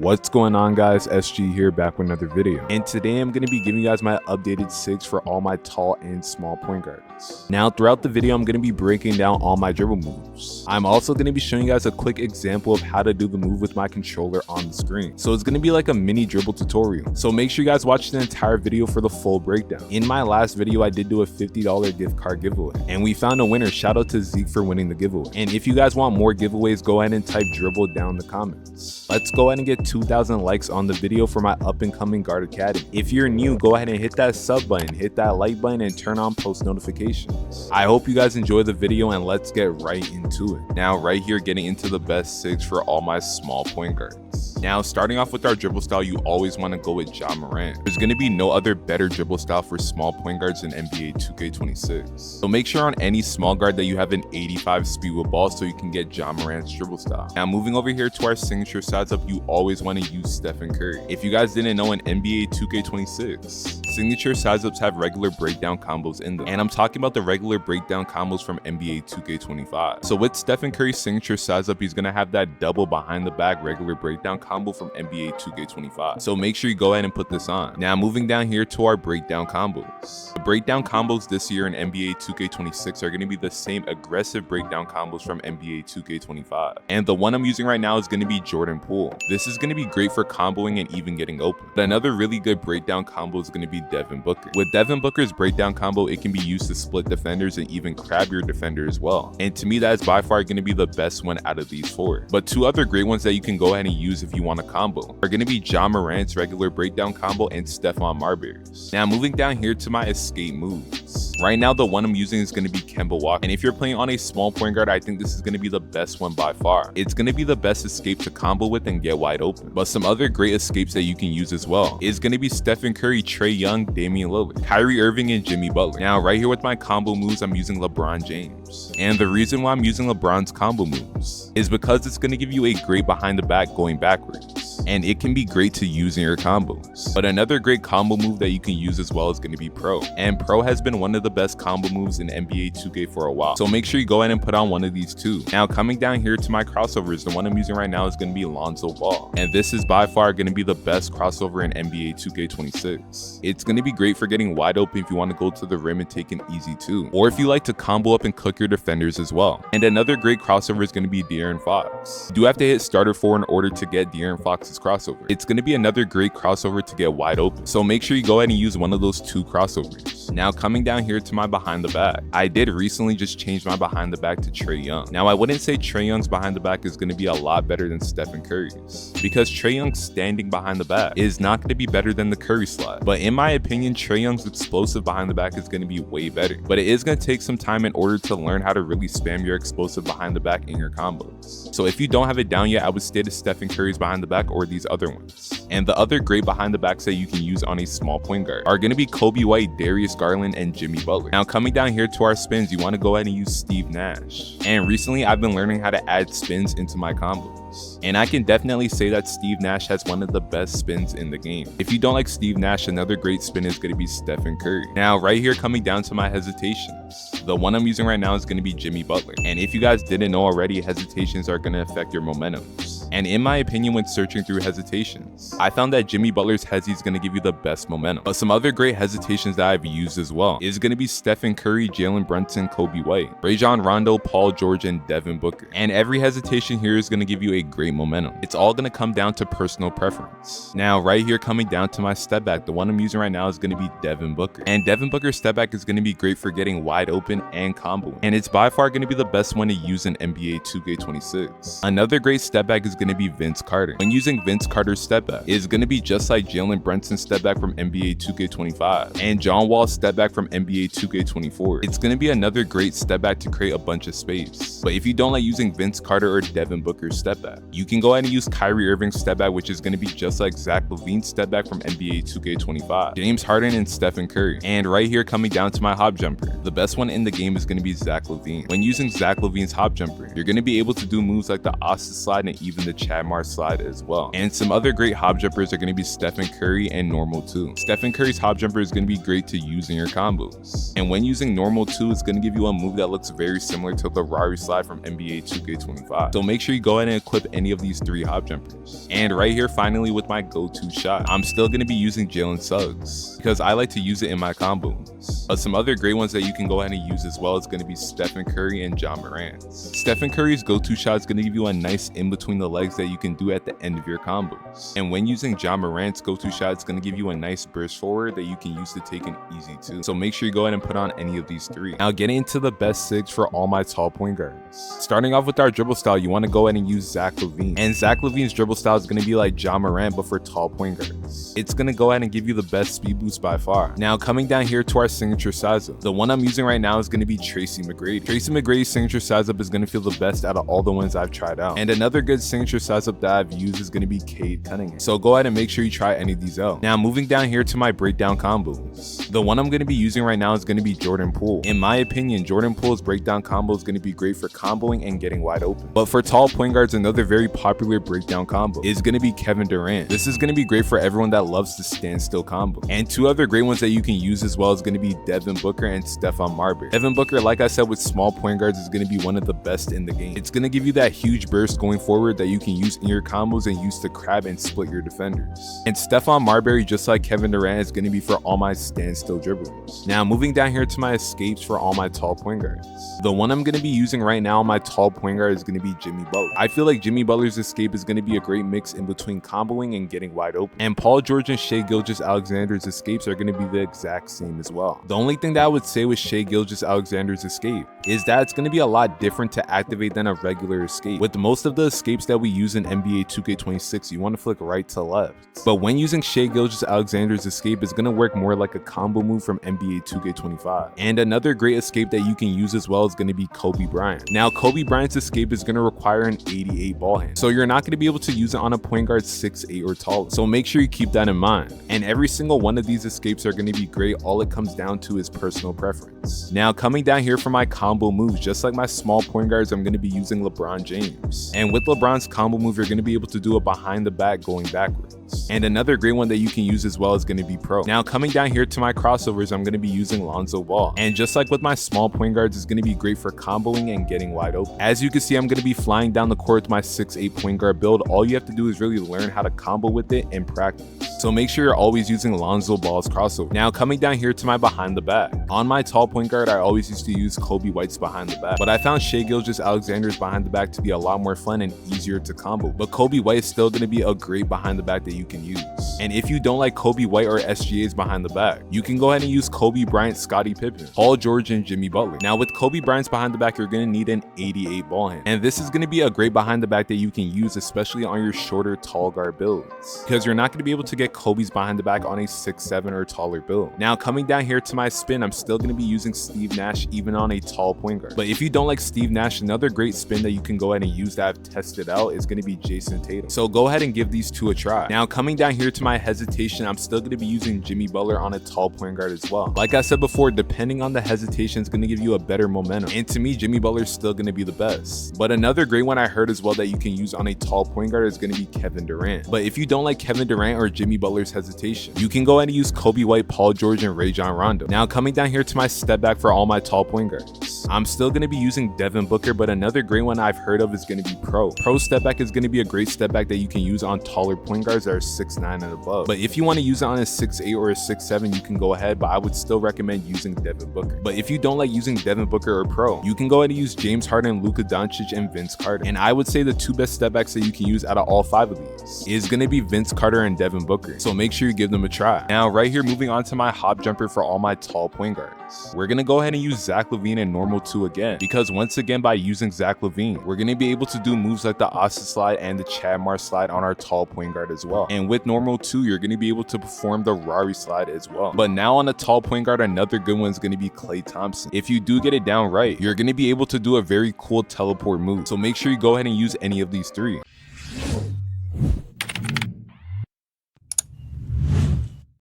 What's going on, guys? SG here, back with another video, and today I'm going to be giving you guys my updated sigs for all my tall and small point guards. Now throughout the video I'm going to be breaking down all my dribble moves. I'm also going to be showing you guys a quick example of how to do the move with my controller on the screen, so it's going to be like a mini dribble tutorial. So make sure you guys watch the entire video for the full breakdown. In my last video I did do a $50 gift card giveaway, and we found a winner. Shout out to Zeke for winning the giveaway. And if you guys want more giveaways, go ahead and type dribble down in the comments. Let's go ahead and get 2,000 likes on the video for my up and coming guard academy. If you're new, go ahead and hit that sub button, hit that like button, and turn on post notifications. I hope you guys enjoy the video, and let's get right into it. Now right here, getting into the best sigs for all my small point guards. Now starting off with our dribble style, you always want to go with Ja Morant. There's going to be no other better dribble style for small point guards than NBA 2K26. So make sure on any small guard that you have an 85 speed with ball so you can get Ja Morant's dribble style. Now moving over here to our signature size up, you always want to use Stephen Curry. If you guys didn't know, in NBA 2K26, signature size ups have regular breakdown combos in them, and I'm talking about the regular breakdown combos from NBA 2K25. So with Stephen Curry's signature size up, he's going to have that double behind the back regular breakdown combo from NBA 2K25. So make sure you go ahead and put this on. Now moving down here to our breakdown combos. The breakdown combos this year in NBA 2K26 are going to be the same aggressive breakdown combos from NBA 2K25. And the one I'm using right now is going to be Jordan Poole. This is going to be great for comboing and even getting open. But another really good breakdown combo is going to be Devin Booker. With Devin Booker's breakdown combo, it can be used to split defenders and even crab your defender as well. And to me, that is by far going to be the best one out of these four. But two other great ones that you can go ahead and use if you want a combo are going to be Ja Morant's regular breakdown combo and Stephon Marbury's. Now moving down here to my escape moves. Right now the one I'm using is going to be Kemba Walker, and if you're playing on a small point guard, I think this is going to be the best one by far. It's going to be the best escape to combo with and get wide open. But some other great escapes that you can use as well is going to be Stephen Curry, Trae Young, Damian Lillard, Kyrie Irving, and Jimmy Butler. Now right here with my combo moves, I'm using LeBron James, and the reason why I'm using LeBron's combo moves is because it's going to give you a great behind the back going backwards, and it can be great to use in your combos. But another great combo move that you can use as well is going to be Pro, and Pro has been one of the best combo moves in NBA 2K for a while, so make sure you go ahead and put on one of these too. Now coming down here to my crossovers, the one I'm using right now is going to be Lonzo Ball, and this is by far going to be the best crossover in NBA 2K26. It's going to be great for getting wide open if you want to go to the rim and take an easy two, or if you like to combo up and cook your defenders as well. And another great crossover is going to be De'Aaron Fox. You do have to hit starter 4 in order to get De'Aaron Fox's crossover. It's going to be another great crossover to get wide open, so make sure you go ahead and use one of those two crossovers. Now coming down here to my behind the back, I did recently just change my behind the back to Trae Young. Now I wouldn't say Trae Young's behind the back is going to be a lot better than Stephen Curry's, because Trae Young's standing behind the back is not going to be better than the Curry slide. But in my opinion, Trae Young's explosive behind the back is going to be way better, but it is going to take some time in order to learn how to really spam your explosive behind the back in your combos. So if you don't have it down yet, I would stay to Stephen Curry's behind the back or these other ones. And the other great behind the backs that you can use on a small point guard are going to be Kobe White, Darius Garland, and Jimmy Butler. Now coming down here to our spins, you want to go ahead and use Steve Nash. And recently I've been learning how to add spins into my combos, and I can definitely say that Steve Nash has one of the best spins in the game. If you don't like Steve Nash, another great spin is going to be Stephen Curry. Now right here, coming down to my hesitations, the one I'm using right now is going to be Jimmy Butler. And if you guys didn't know already, hesitations are going to affect your momentums. And in my opinion, when searching through hesitations, I found that Jimmy Butler's hesi is going to give you the best momentum. But some other great hesitations that I've used as well is going to be Stephen Curry, Jalen Brunson, Kobe White, Rajon Rondo, Paul George, and Devin Booker. And every hesitation here is going to give you a great momentum. It's all going to come down to personal preference. Now right here, coming down to my step back, the one I'm using right now is going to be Devin Booker. And Devin Booker's step back is going to be great for getting wide open and comboing, and it's by far going to be the best one to use in NBA 2K26. Another great step back is going to be Vince Carter. When using Vince Carter's step back, it is going to be just like Jalen Brunson's step back from NBA 2K25 and John Wall's step back from NBA 2K24. It's going to be another great step back to create a bunch of space. But if you don't like using Vince Carter or Devin Booker's step back, you can go ahead and use Kyrie Irving's step back, which is going to be just like Zach LaVine's step back from NBA 2K25, James Harden, and Stephen Curry. And right here, coming down to my hop jumper, the best one in the game is going to be Zach LaVine. When using Zach LaVine's hop jumper, you're going to be able to do moves like the Austin slide and even the Chad Mars slide as well. And some other great hop jumpers are going to be Stephen Curry and normal 2. Stephen Curry's hop jumper is going to be great to use in your combos. And when using normal 2, it's going to give you a move that looks very similar to the Rari slide from NBA 2K25. So make sure you go ahead and equip skip any of these 3 hop jumpers. And right here finally with my go-to shot, I'm still going to be using Jalen Suggs because I like to use it in my combos. But some other great ones that you can go ahead and use as well is going to be Stephen Curry and John Morant's. Stephen Curry's go-to shot is going to give you a nice in between the legs that you can do at the end of your combos. And when using John Morant's go-to shot, it's going to give you a nice burst forward that you can use to take an easy 2. So make sure you go ahead and put on any of these 3. Now getting into the best sigs for all my tall point guards. Starting off with our dribble style, you want to go ahead and use Zach LaVine. And Zach LaVine's dribble style is going to be like John Morant but for tall point guards. It's going to go ahead and give you the best speed boost by far. Now coming down here to our signature size up. The one I'm using right now is going to be Tracy McGrady. Tracy McGrady's signature size up is going to feel the best out of all the ones I've tried out. And another good signature size up that I've used is going to be Cade Cunningham. So go ahead and make sure you try any of these out. Now moving down here to my breakdown combos. The one I'm going to be using right now is going to be Jordan Poole. In my opinion, Jordan Poole's breakdown combo is going to be great for comboing and getting wide open. But for tall point guards, another very popular breakdown combo is going to be Kevin Durant. This is going to be great for everyone that loves to stand still combo. And 2 other great ones that you can use as well is going to be Devin Booker and Stephon Marbury. Devin Booker, like I said, with small point guards is going to be one of the best in the game. It's going to give you that huge burst going forward that you can use in your combos and use to crab and split your defenders. And Stephon Marbury, just like Kevin Durant, is going to be for all my standstill dribblers. Now moving down here to my escapes for all my tall point guards. The one I'm going to be using right now on my tall point guard is going to be Jimmy Butler. I feel like Jimmy Butler's escape is going to be a great mix in between comboing and getting wide open. And Paul George and Shai Gilgeous-Alexander's escapes are going to be the exact same as well. The only thing that I would say with Shai Gilgeous-Alexander's escape is that it's going to be a lot different to activate than a regular escape. With most of the escapes that we use in NBA 2K26, you want to flick right to left. But when using Shai Gilgeous-Alexander's escape, it's going to work more like a combo move from NBA 2K25. And another great escape that you can use as well is going to be Kobe Bryant. Now Kobe Bryant's escape is going to require an 88 ball hand, so you're not going to be able to use it on a point guard 6'8" or taller. So make sure you keep that in mind. And every single one of these escapes are going to be great. All it comes down to is personal preference. Now coming down here for my combo moves, just like my small point guards, I'm going to be using LeBron James. And with LeBron's combo move, you're going to be able to do it behind the back going backwards. And another great one that you can use as well is going to be Pro. Now coming down here to my crossovers, I'm going to be using Lonzo Ball. And just like with my small point guards, it's going to be great for comboing and getting wide open. As you can see, I'm going to be flying down the court with my 6'8" point guard build. All you have to do is really learn how to combo with it and practice. So make sure you're always using Lonzo Ball's crossover. Now coming down here to my behind the back. On my tall point guard, I always used to use Kobe White's behind the back, but I found Shai Gilgeous-Alexander's behind the back to be a lot more fun and easier to combo. But Kobe White is still going to be a great behind the back that you can use. And if you don't like Kobe White or SGA's behind the back, you can go ahead and use Kobe Bryant, Scottie Pippen, Paul George, and Jimmy Butler. Now with Kobe Bryant's behind the back, you're going to need an 88 ball hand. And this is going to be a great behind the back that you can use, especially on your shorter tall guard builds, because you're not going to be able to get Kobe's behind the back on a 6'7" or taller build. Now coming down here to my spin, I'm still going to be using Steve Nash even on a tall point guard. But if you don't like Steve Nash, another great spin that you can go ahead and use that I've tested out is going to be Jason Tatum. So go ahead and give these 2 a try. Now coming down here to my hesitation, I'm still going to be using Jimmy Butler on a tall point guard as well. Like I said before, depending on the hesitation, it's going to give you a better momentum. And to me, Jimmy Butler is still going to be the best. But another great one I heard as well that you can use on a tall point guard is going to be Kevin Durant. But if you don't like Kevin Durant or Jimmy Butler's hesitation, you can go ahead and use Kobe White, Paul George, and Rajon Rondo. Now coming down here to my step back for all my tall point guards, I'm still going to be using Devin Booker, but another great one I've heard of is going to be Pro. Pro step back is going to be a great step back that you can use on taller point guards that are 6'9" and above. But if you want to use it on a 6'8" or a 6'7", you can go ahead, but I would still recommend using Devin Booker. But if you don't like using Devin Booker or Pro, you can go ahead and use James Harden, Luka Doncic, and Vince Carter. And I would say the 2 best step backs that you can use out of all 5 of these is going to be Vince Carter and Devin Booker. So make sure you give them a try. Now right here, moving on to my hop jumper for all my tall point guards, we're going to go ahead and use Zach LaVine and normal 2 again, because once again, by using Zach LaVine, we're going to be able to do moves like the Asa slide and the Chadmar slide on our tall point guard as well. And with normal 2, you're going to be able to perform the Rari slide as well. But now on a tall point guard, another good one is going to be Klay Thompson. If you do get it down right, you're going to be able to do a very cool teleport move. So make sure you go ahead and use any of these 3.